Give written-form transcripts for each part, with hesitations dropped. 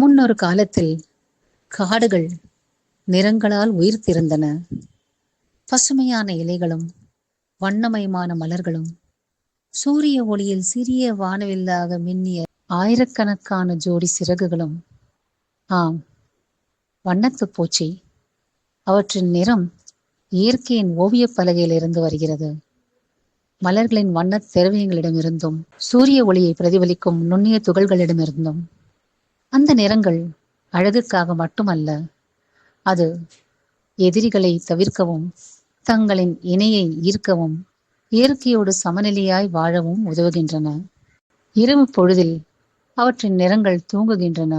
முன்னொரு காலத்தில் காடுகள் நிறங்களால் உயிர்த்திருந்தன. பசுமையான இலைகளும் வண்ணமயமான மலர்களும் சூரிய ஒளியில் சிறிய வானவில்லாக மின்னிய ஆயிரக்கணக்கான ஜோடி சிறகுகளும். ஆம், வண்ணத்து பூச்சி. அவற்றின் நிறம் இயற்கையின் ஓவியப் பலகையில் இருந்து வருகிறது. மலர்களின் வண்ணத் திரவியங்களிடமிருந்தும் சூரிய ஒளியை பிரதிபலிக்கும் நுண்ணிய துகள்களிடமிருந்தும். அந்த நிறங்கள் அழகுக்காக மட்டுமல்ல, அது எதிரிகளை தவிர்க்கவும் தங்களின் இணையை ஈர்க்கவும் இயற்கையோடு சமநிலையாய் வாழவும் உதவுகின்றன. இரவு பொழுதில் அவற்றின் நிறங்கள் தூங்குகின்றன,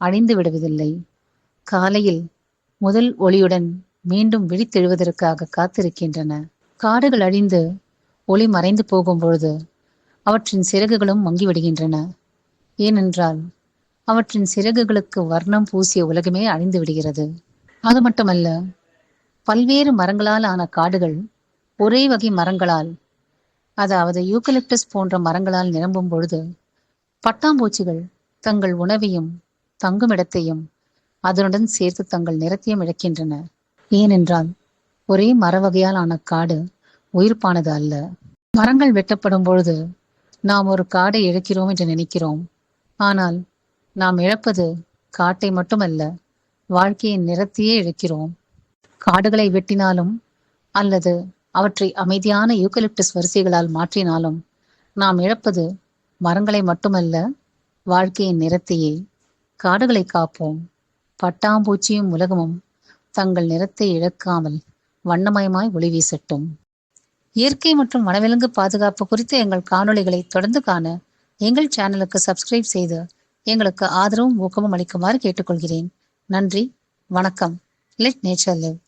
அழிந்து விடுவதில்லை. காலையில் முதல் ஒளியுடன் மீண்டும் விழித்தெழுவதற்காக காத்திருக்கின்றன. காடுகள் அழிந்து ஒளி மறைந்து போகும் பொழுது அவற்றின் சிறகுகளும் மங்கிவிடுகின்றன. ஏனென்றால் அவற்றின் சிறகுகளுக்கு வர்ணம் பூசிய உலகமே அழிந்து விடுகிறது. அது மட்டுமல்ல, பல்வேறு மரங்களால் ஆன காடுகள் ஒரே வகை மரங்களால், அதாவது யூக்கலிப்டஸ் போன்ற மரங்களால் நிரம்பும் பொழுது பட்டாம்பூச்சிகள் தங்கள் உணவையும் தங்குமிடத்தையும் அதனுடன் சேர்த்து தங்கள் நிறத்தையும் இழக்கின்றன. ஏனென்றால் ஒரே மர வகையால் ஆன காடு உயிர்ப்பானது அல்ல. மரங்கள் வெட்டப்படும் பொழுது நாம் ஒரு காடை இழக்கிறோம் என்று நினைக்கிறோம். ஆனால் நாம் இழப்பது காட்டை மட்டுமல்ல, வாழ்க்கையின் நிறத்தையே இழக்கிறோம். காடுகளை வெட்டினாலும் அல்லது அவற்றை அமைதியான யூக்கலிப்டஸ் வரிசைகளால் மாற்றினாலும் நாம் இழப்பது மரங்களை மட்டுமல்ல, வாழ்க்கையின் நிறத்தையே. காடுகளை காப்போம். பட்டாம்பூச்சியும் உலகமும் தங்கள் நிறத்தை இழக்காமல் வண்ணமயமாய் ஒளி வீசட்டும். இயற்கை மற்றும் வனவிலங்கு பாதுகாப்பு குறித்த எங்கள் காணொளிகளை தொடர்ந்து காண எங்கள் சேனலுக்கு சப்ஸ்கிரைப் செய்து எங்களுக்கு ஆதரவும் ஊக்கமும் அளிக்குமாறு கேட்டுக்கொள்கிறேன். நன்றி, வணக்கம். Let nature live.